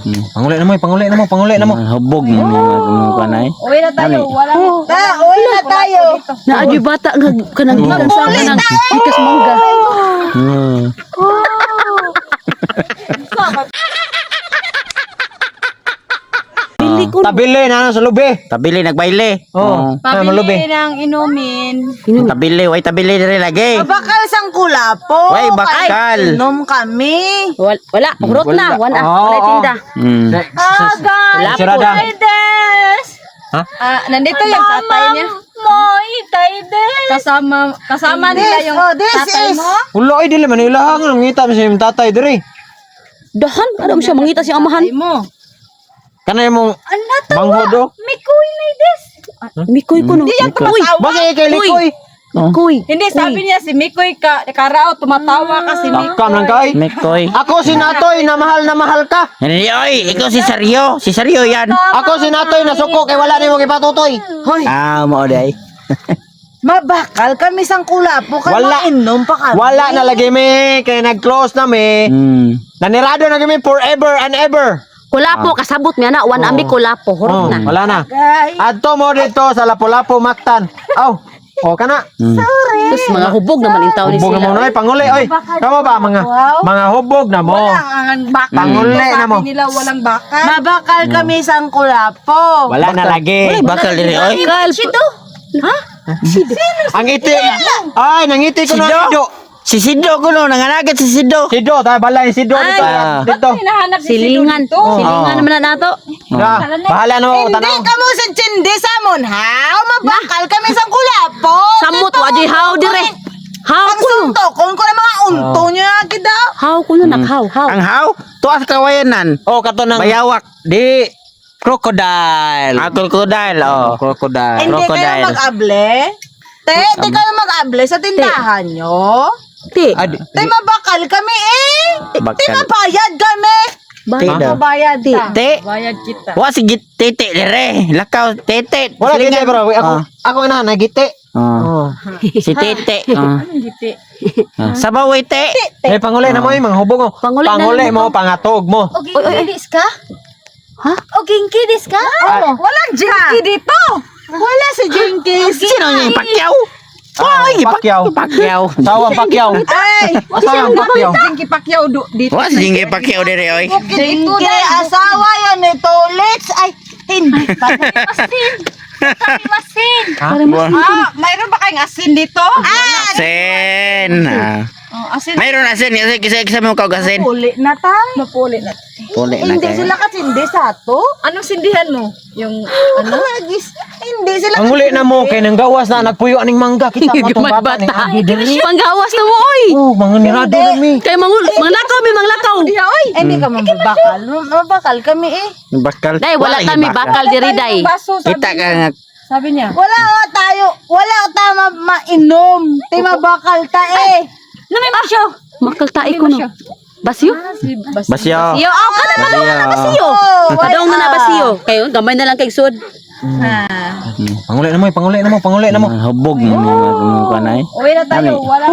Panguli na mo. Hubog mo mga kanay. Uwi na tayo. Uwi na tayo. Naadyo bata nga kanang gikan sa kanang ikas mangga. Bili ko Tabili na sa lubi. Tabili nagbaile. Oh, malubi. Pabili ng inumin. Tabili, way tabili diri lagi. Bakal sang kulapo. Way bakal. Inom kami. wala, urot na, wala. Wala tinda. Aga. Sirada. Des. Ha? Nandito yung tatay niya. Kasama nila yung tatay mo. Ulo ay dili man ilang ngita sa imong tatay diri. Dahan, ano siya mangita si amahan. Tatay mo. Kanay mong manghodo. Mikoy na des. Mikoy ko no. Uy, Bagay kay likoy. Mikoy. Hindi, sabi niya si Mikoy karao, tumatawa ka si Mikoy. Takam lang kay. Mikoy. Ako si Natoy na mahal ka. Hindi, oy, ikaw si Seryo. Si Seryo yan. Ako si Natoy na suko kay wala nimo gipatutoy. Hoy, Mo day. mabakal kami sang kulapo. Wala. Inom pa kami. Wala na lagi mi kay nag-close na mi. Nanirado na kami forever and ever. Kulapo kasabot nga na, wan ambi kulapo, hurot na. Wala na. Guys. Adto mo dito sa Lapu-Lapu Mactan. Aw. O kana. Tapos mga hubog naman yung tao ni Hubog na mo sila. na panguli oy. Kamo ba mga hubog na mo. Ang bakal. Panguli na mo. Sabi nila walang bakal. Mabakal kami sang kulapo. Wala na lagi. Bakal diri, oy. Sito? Ha? Ang ngiti. Ay, nangiti ko na Sido. Sido. Si Sido ko no, nanganagat si Sido. Sido, tayo balay Sido dito. Ah. Dito. Hinahanap Silingan. Silingan naman na nato. Bahala no, Hindi tanaw. ka mo sa tindi sa mon, ha? Mabakal kami sang kulapo. Samot wadi haw dire. Haw Pag ko no. suntokon ko na mga unto niya kita. Haw ko no naghaw, haw. Ang haw, tuas kawayanan. Oh, kato nang Bayawak. di crocodile. Crocodile, oh. Crocodile. Hindi kayo Crocodile. mag-able? Di kayo mag-able sa tindahan nyo? Ti. Adi. Mabakal kami eh. Bakal. Mabayad kami. Ti daw. Mabayad ta. Ti. Bayad kita. Wa sige tete dire. Lakaw tete. Wala gite Silingan. bro. Ako na nagite. Oh. Si tete. Giti. Sabaw te. Eh panguli na mo mga hubog mo. Panguli na Panguli mo. mo pangatog mo. Kidis ka? Ha? Oging kidis ka? Walang jinky dito. Wala si jinky. Sino niya Pacquiao? Ay, Pacquiao. Pacquiao. Sawang Pacquiao. Ay, Sawang Pacquiao. Jinky Pacquiao dito. Wa sige Pacquiao dire oy. Jinky asawa yan ni Tolets. Ay, hindi pa. Masin. Mayroon ba kayong asin dito? Sen. Asin. Mayroon asin kasi kisa mo kau gasin. Mapuli na tayo. Mapuli na. Puli na Hindi kayo. sila kasindi sa to. Anong sindihan mo? Yung ano? Hindi sila. Ang uli na mo kay nang gawas na nagpuyo aning mangga kita mo tong bata ni Agi diri. Panggawas na mo oy. Oh, mga nirado na mi. Kay manglakaw mi manglakaw. Hindi ka mabakal. Mabakal kami eh. Bakal. Dai wala kami bakal diri dai. Baso sabi Kita ka nga Sabi niya. Wala tayo. Wala tayo mainom. Tayo mabakal ta eh. Namay mo siya. Makaltai ko no. Basyo? basyo. Basyo. Oh, kada kadong na basyo. Kadong na basyo. Kayo gamay na lang kay sud. Panguli na mo. Hubog mo mga kanay. Uwi na tayo. Wala.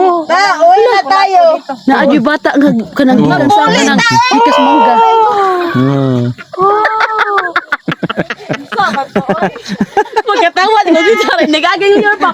Uwi na tayo. Naadyo bata nga kanang gikan sa kanang ikas mangga. Pagkatawa, nagagawin niya pa.